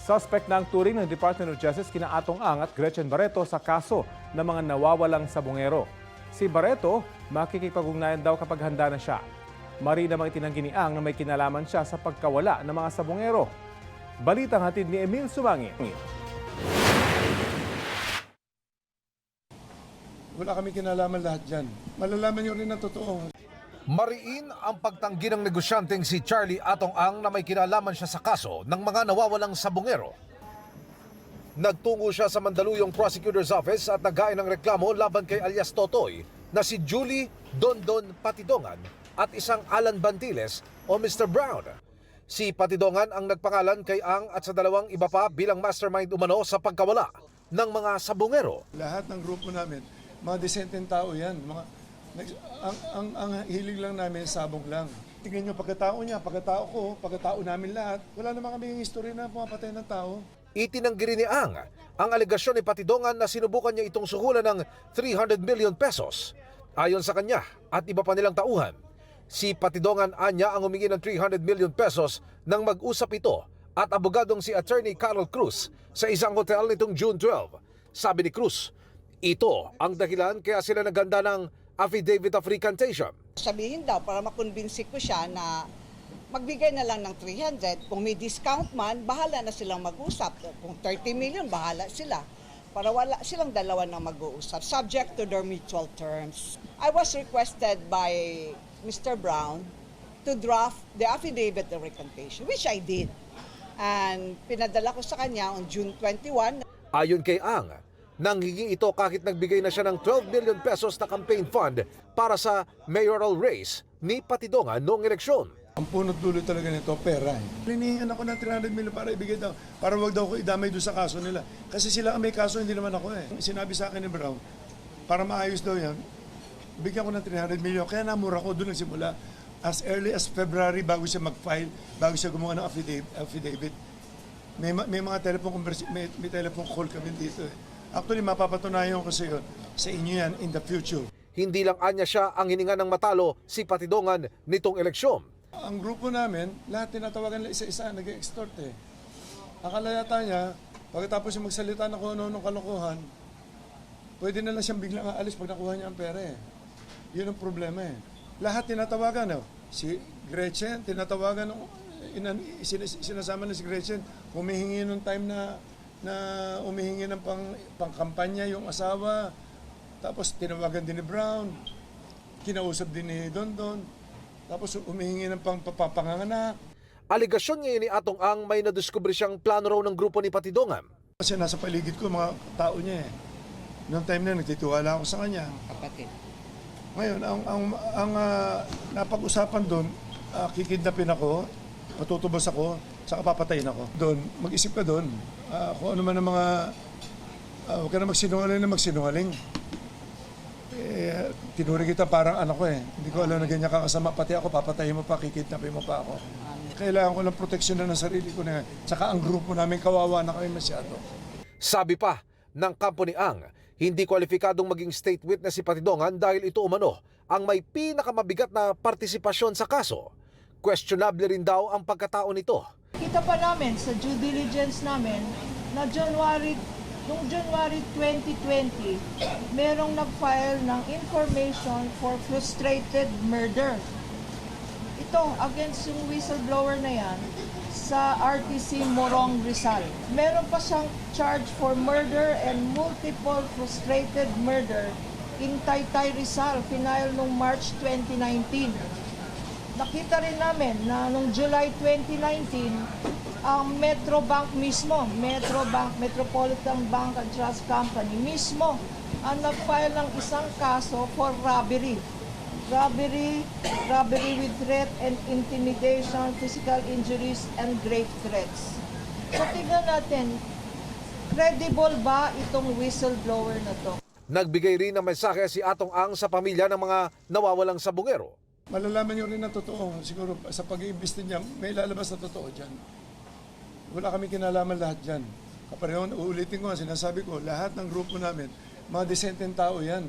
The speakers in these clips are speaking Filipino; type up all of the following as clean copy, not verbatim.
Suspect na ang turing ng Department of Justice kina Atong Ang at Gretchen Barreto sa kaso ng mga nawawalang sabongero. Si Barreto, makikipag-ugnayan daw kapag handa na siya. Mari namang itinanggi ni Ang na may kinalaman siya sa pagkawala ng mga sabongero. Balitang hatid ni Emil Sumangin. Wala kami kinalaman lahat dyan. Malalaman nyo rin ang totoo. Mariin ang pagtanggi ng negosyanteng si Charlie Atong Ang na may kinalaman siya sa kaso ng mga nawawalang sabongero. Nagtungo siya sa Mandaluyong Prosecutor's Office at naghain ng reklamo laban kay alias Totoy na si Julie Dondon Patidongan at isang Alan Bantiles o Mr. Brown. Si Patidongan ang nagpangalan kay Ang at sa dalawang iba pa bilang mastermind umano sa pagkawala ng mga sabongero. Lahat ng grupo namin, mga desenteng tao yan. Ang hilig lang namin, sabong lang. Tingnan nyo pagkatao niya, pagkatao namin lahat. Wala naman kami history na pumapatay ng tao. Itinanggi rin ni Ang ang alegasyon ni Patidongan na sinubukan niya itong suhulan ng 300 million pesos. Ayon sa kanya at iba pa nilang tauhan, si Patidongan anya ang humingi ng 300 million pesos nang mag-usap ito at abogadong si Attorney Carol Cruz sa isang hotel nitong June 12. Sabi ni Cruz, ito ang dahilan kaya sila naghanda ng affidavit of recantation. Sabihin daw para makonbinsi ko siya na magbigay na lang ng 300. Kung may discount man, bahala na silang mag-usap. Kung 30 million, bahala sila. Para wala silang dalawa na mag-uusap, subject to their mutual terms. I was requested by Mr. Brown to draft the affidavit of recantation, which I did. And pinadala ko sa kanya on June 21. Ayon kay Ang, nanghingi ito kahit nagbigay na siya ng 12 million pesos na campaign fund para sa mayoral race ni Patidongan noong eleksyon. Ang punot dulo talaga nito, pera. Hinihingan ako ng 300 million para ibigay daw, para wag daw ko idamay doon sa kaso nila. Kasi sila ang may kaso, hindi naman ako eh. Sinabi sa akin ni Brown, para maayos daw yan, bigyan ko ng 300 million. Kaya namura ko doon nagsimula. As early as February, bago siya mag-file, bago siya gumawa ng affidavit. May mga may telephone call kami dito eh. Actually, mapapatunayan ko sa inyo yan in the future. Hindi lang anya siya ang hininga ng matalo si Patidongan nitong eleksyon. Ang grupo namin, lahat tinatawagan nila isa-isa, nag-extort eh. Akala yata niya, pagkatapos yung magsalita ng kung ano-anong kalokohan, pwede na lang siyang biglang aalis pag nakuha niya ang pera eh. Yun ang problema eh. Lahat tinatawagan, si Gretchen, tinatawagan, sinasama na si Gretchen, humihingi nung time na umihingi ng pangkampanya yung asawa, tapos tinawagan din ni Brown, kinausap din ni Dondon, tapos umihingi ng papanganganak. Aligasyon ngayon ni Atong Ang may nadiskubre siyang plano raw ng grupo ni Patidongan. Kasi nasa paligid ko mga tao niya eh. Noong time na nagtitiwala ako sa kanya. Kapatid. Ngayon, ang napag-usapan doon, kikidnapin ako, matutubos ako, saka papatayin ako. Doon, mag-isip ka doon. Kung ano man ang mga, huwag ka na magsinungaling. Tinuring kita parang anak ko eh. Hindi ko alam na ganyan kakasama. Pati ako, papatayin mo pa, kikidnapin mo pa ako. Kailangan ko lang proteksyon na ng sarili ko na. Tsaka ang grupo namin kawawa na kami masyado. Sabi pa ng kampo ni Ang, hindi kwalipikadong maging state witness si Patidongan dahil ito umano ang may pinakamabigat na partisipasyon sa kaso. Questionable rin daw ang pagkatao nito. Kita pa namin sa due diligence namin na noong January 2020, merong nag-file ng information for frustrated murder. Ito, against yung whistleblower na yan, sa RTC Morong Rizal. Meron pa siyang charge for murder and multiple frustrated murder in Taytay Rizal, final noong March 2019. Nakita rin namin na noong July 2019, ang Metrobank mismo, Metropolitan Bank and Trust Company mismo, ang nag-file ng isang kaso for robbery. Robbery with threat and intimidation, physical injuries, and grave threats. So tingnan natin, credible ba itong whistleblower na to? Nagbigay rin ng mensahe si Atong Ang sa pamilya ng mga nawawalang sabongero. Malalaman nyo rin ang totoo. Siguro sa pag-iimbesti niya, may lalabas na totoo dyan. Wala kami kinalaman lahat dyan. Kapareho, uulitin ko, sinasabi ko, lahat ng grupo namin, mga desenteng tao yan.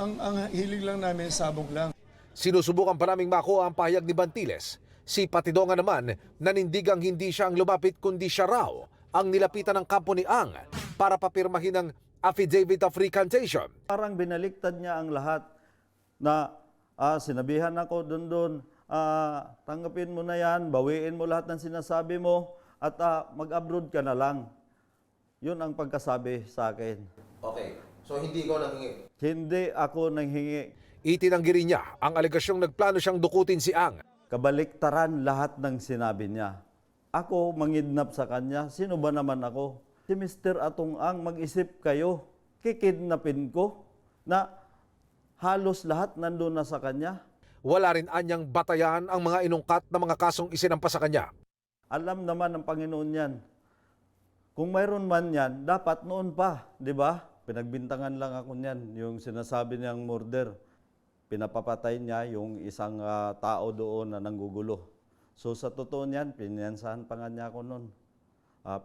Ang hilig lang namin, sabong lang. Sinusubukan pa naming makuha ang pahayag ni Bantiles Si Patidongan naman nanindigang hindi siya ang lumapit kundi siya raw ang nilapitan ng kampo ni Ang para papirmahin ng affidavit of recantation. Parang binaliktad niya ang lahat na sinabihan ako doon, tanggapin mo na yan, bawiin mo lahat ng sinasabi mo at mag-abroad ka na lang. Yun ang pagkasabi sa akin. Okay, so hindi ko nanghingi. Hindi ako nanghingi. Itinanggi rin niya ang alegasyong nagplano siyang dukutin si Ang. Kabaliktaran lahat ng sinabi niya. Ako mangidnap sa kanya. Sino ba naman ako? Si Mr. Atong Ang, mag-isip kayo. Kikidnapin ko na halos lahat nandun na sa kanya. Wala rin anyang batayan ang mga inungkat na mga kasong isinampa sa kanya. Alam naman ng Panginoon yan. Kung mayroon man yan, dapat noon pa, di ba? Pinagbintangan lang ako niyan, yung sinasabi niyang murder. Pinapapatay niya yung isang tao doon na nanggugulo. So sa totoo niyan, pinansahan pa nga niya ako noon.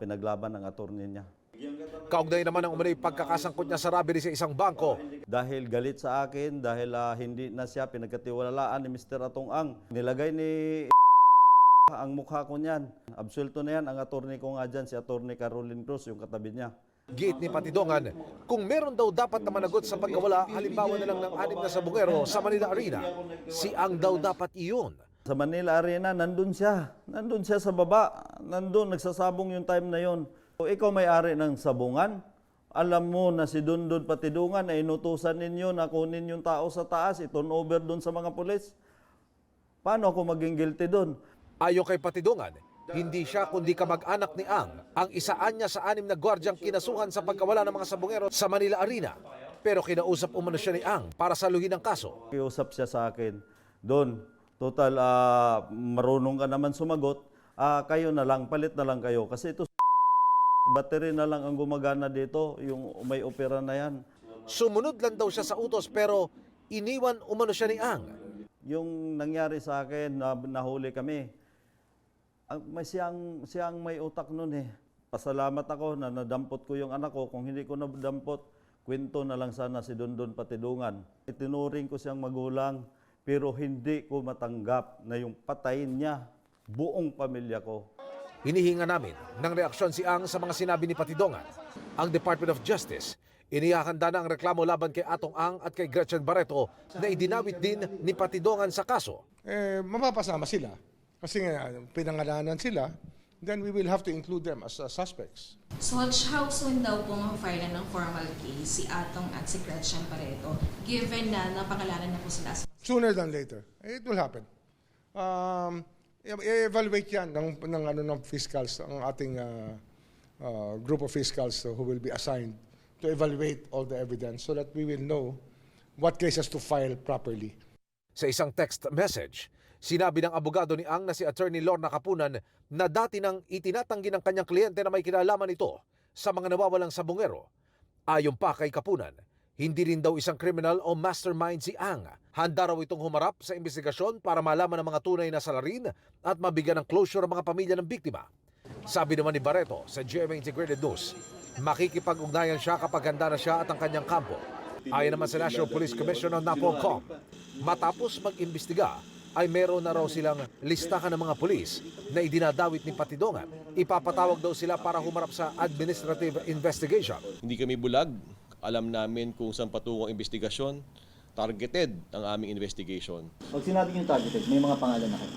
Pinaglaban ng attorney niya. Kaugnay naman ang umunay pagkakasangkot niya sa robbery sa isang bangko. Dahil galit sa akin, dahil hindi na siya pinagkatiwalaan ni Mr. Atong Ang. Nilagay ni ang mukha ko niyan. Absuelto na yan ang attorney ko nga dyan, si attorney Caroline Cruz, yung katabi niya. Giit ni Patidongan, kung meron daw dapat na managot sa pagkawala, halimbawa na lang ng 6 na sabungero sa Manila Arena, si Ang daw dapat iyon. Sa Manila Arena, nandun siya. Nandun siya sa baba. Nandun, nagsasabong yung time na yon. So, ikaw may-ari ng sabungan. Alam mo na si Dundon Patidongan ay inutusan ninyo na kunin yung tao sa taas, i-turn over dun sa mga pulis. Paano ako maging guilty dun? Ayon kay Patidongan, hindi siya kundi kamag-anak ni ang isaan niya sa 6 na gwardyang kinasuhan sa pagkawala ng mga sabungero sa Manila Arena. Pero kinausap umano siya ni Ang para saluhin ang kaso. Kiusap siya sa akin, Don, total marunong ka naman sumagot, kayo na lang, palit na lang kayo. Kasi ito battery na lang ang gumagana dito, yung may opera na yan. Sumunod lang daw siya sa utos pero iniwan umano siya ni Ang. Yung nangyari sa akin, nahuli kami. Siyang may utak nun eh. Pasalamat ako na nadampot ko yung anak ko. Kung hindi ko nadampot, kwento na lang sana si Dundon Patidongan. Itinuring ko siyang magulang, pero hindi ko matanggap na yung patayin niya buong pamilya ko. Hinihinga namin ng reaksyon si Ang sa mga sinabi ni Patidongan. Ang Department of Justice, inihahanda na ang reklamo laban kay Atong Ang at kay Gretchen Barreto na idinawit din ni Patidongan sa kaso. Mapapasama sila. Kasi nga, pinangalanan sila, then we will have to include them as suspects. So how soon daw po ma-file na ng formal case si Atong at si Gretchen Barreto, given na napangalanan na po sila? Sooner than later. It will happen. I-evaluate yan ng fiscals, ang ating group of fiscals who will be assigned to evaluate all the evidence so that we will know what cases to file properly. Sa isang text message, sinabi ng abogado ni Ang na si Attorney Lorna Capunan na dati nang itinatanggi ng kanyang kliyente na may kinalaman ito sa mga nawawalang sabungero. Ayon pa kay Capunan, hindi rin daw isang criminal o mastermind si Ang. Handa raw itong humarap sa investigasyon para malaman ang mga tunay na salarin at mabigyan ng closure ang mga pamilya ng biktima. Sabi naman ni Barreto sa GMA Integrated News, makikipag-ugnayan siya kapag handa na siya at ang kanyang kampo. Ayon naman sa National Police Commissioner NAPOLCOM, matapos mag-imbestiga, ay meron na raw silang listahan ng mga pulis na idinadawit ni Patidongan. Ipapatawag daw sila para humarap sa administrative investigation. Hindi kami bulag. Alam namin kung saan patungo ang investigasyon. Targeted ang aming investigation. Pag sinabi niyo targeted, may mga pangalan na kayo?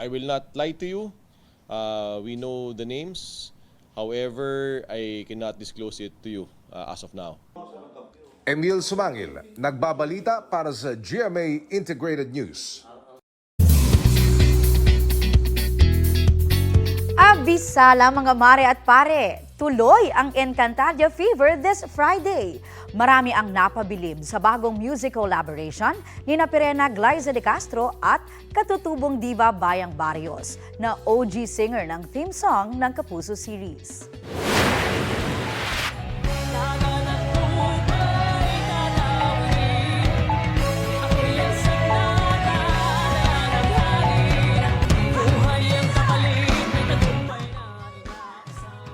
I will not lie to you. We know the names. However, I cannot disclose it to you as of now. Emil Sumangil, nagbabalita para sa GMA Integrated News. Abisala mga mare at pare, tuloy ang Encantadia Fever this Friday. Marami ang napabilib sa bagong music collaboration ni Pirena Glyza de Castro at katutubong diva Bayang Barrios na OG singer ng theme song ng Kapuso series.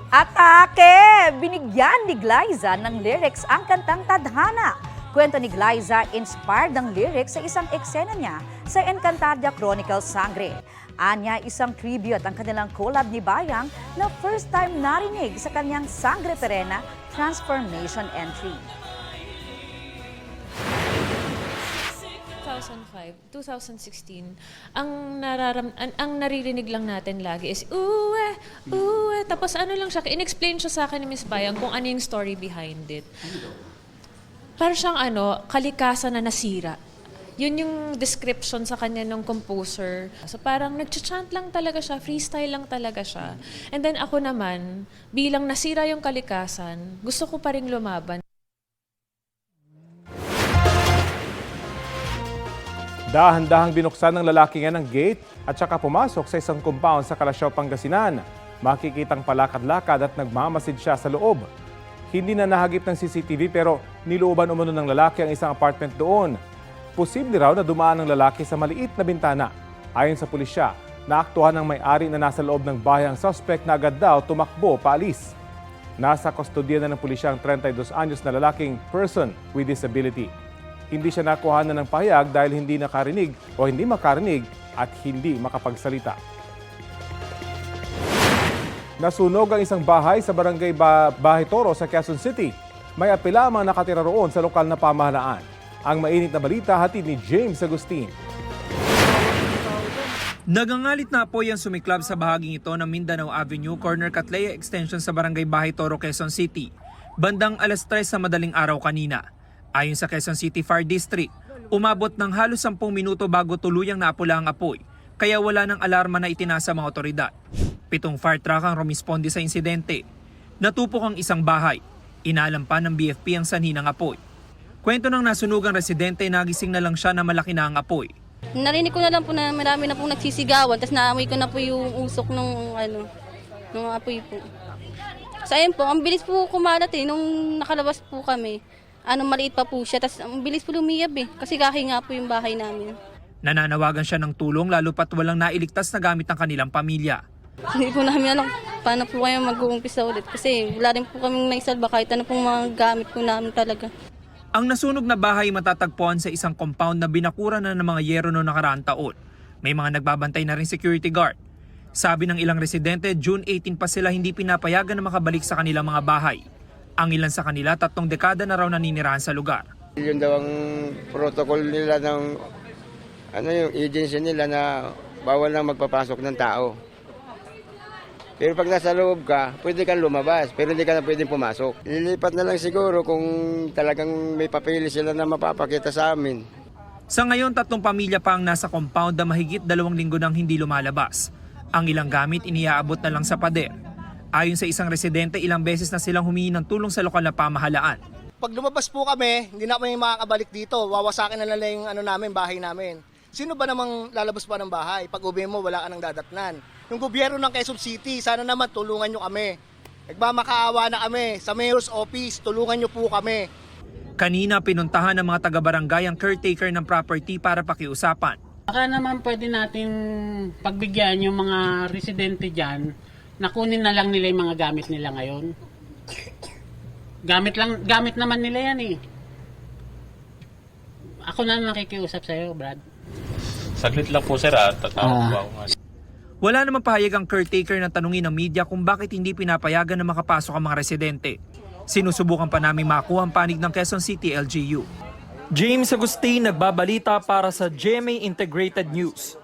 Atake! Binigyan ni Glyza ng lyrics ang kantang Tadhana. Kwento ni Glyza, inspired ng lyrics sa isang eksena niya sa Encantadia Chronicles Sangre. Anya, isang tribute ang kanilang collab ni Bayang na first time narinig sa kanyang Sangre Perena transformation entry. 2016, ang naririnig lang natin lagi is uwe, uwe. Tapos ano lang siya, in-explain siya sa akin ni Miss Bayang kung ano yung story behind it. Parang siyang kalikasan na nasira. Yun yung description sa kanya ng composer. So parang nag-chant lang talaga siya, freestyle lang talaga siya. And then ako naman, bilang nasira yung kalikasan, gusto ko pa ring lumaban. Dahan-dahang binuksan ng lalaki nga ng gate at saka pumasok sa isang compound sa Calasiao, Pangasinan. Makikitang palakad-lakad at nagmamasid siya sa loob. Hindi na nahagip ng CCTV pero nilooban umano ng lalaki ang isang apartment doon. Posible raw na dumaan ng lalaki sa maliit na bintana. Ayon sa pulisya, naaktuhan ng may-ari na nasa loob ng bahay ang suspect na agad daw tumakbo paalis. Nasa kustodiya na ng pulisya ang 32 anyos na lalaking person with disability. Hindi siya nakuhanan ng pahayag dahil hindi nakarinig o hindi makarinig at hindi makapagsalita. Nasunog ang isang bahay sa barangay Bahay Toro sa Quezon City. May apela ang mga nakatira roon sa lokal na pamahalaan. Ang mainit na balita hatid ni James Agustin. Nagangalit na apoy ang sumiklab sa bahaging ito ng Mindanao Avenue, Corner Catlea Extension sa barangay Bahay Toro, Quezon City. Bandang 3:00 sa madaling araw kanina. Ayon sa Quezon City Fire District, umabot ng halos 10 minuto bago tuluyang naapula ang apoy, kaya wala ng alarma na itinasa mga otoridad. 7 fire truck ang rumisponde sa insidente. Natupok ang isang bahay. Inalam pa ng BFP ang sanhi ng apoy. Kwento ng nasunugang residente, nagising na lang siya na malaki na ang apoy. Narinig ko na lang po na marami na pong nagsisigawan, tapos naamoy ko na po yung usok ng apoy po. So ayun po, ang bilis po kumalat nung nakalabas po kami. Maliit pa po siya, tapos ang bilis po lumiyab kasi kahinga po yung bahay namin. Nananawagan siya ng tulong lalo pat walang nailigtas na gamit ng kanilang pamilya. Hindi po namin alam paano po kayo mag-uumpisa ulit kasi wala rin po kaming naisalba kahit ano pong mga gamit po namin talaga. Ang nasunog na bahay matatagpuan sa isang compound na binakuran na ng mga yero noong nakaraang taon. May mga nagbabantay na rin security guard. Sabi ng ilang residente, June 18 pa sila hindi pinapayagan na makabalik sa kanilang mga bahay. Ang ilan sa kanila 3 dekada na raw naninirahan sa lugar. Yun daw ang protocol nila ng yung agency nila na bawal lang magpapasok ng tao. Pero pag nasa loob ka, pwede kang lumabas, pero hindi ka na pwedeng pumasok. Lilipat na lang siguro kung talagang may papel sila na mapapakita sa amin. Sa ngayon, 3 pamilya pa ang nasa compound na mahigit 2 linggo nang hindi lumalabas. Ang ilang gamit iniaabot na lang sa pader. Ayon sa isang residente, ilang beses na silang humingi ng tulong sa lokal na pamahalaan. Pag lumabas po kami, hindi na kami makakabalik dito. Wawasakin na lang yung bahay namin. Sino ba namang lalabas pa ng bahay? Pag uwi mo, wala ka nang dadatnan. Yung gobyerno ng Quezon City, sana naman tulungan nyo kami. Nagmamakaawa na kami. Sa Mayor's Office, tulungan nyo po kami. Kanina, pinuntahan ng mga taga-barangay ang caretaker ng property para pakiusapan. Baka naman pwede natin pagbigyan yung mga residente dyan, nakunin na lang nila yung mga gamit nila ngayon. Gamit naman nila yan Ako na nakikiusap sa'yo, Brad. Saglit lang po sir tatawag po ako. Wala namang pahayag ang caretaker na tanungin ng media kung bakit hindi pinapayagan na makapasok ang mga residente. Sinusubukan pa namin makuha ang panig ng Quezon City LGU. James Agustin, nagbabalita para sa GMA Integrated News.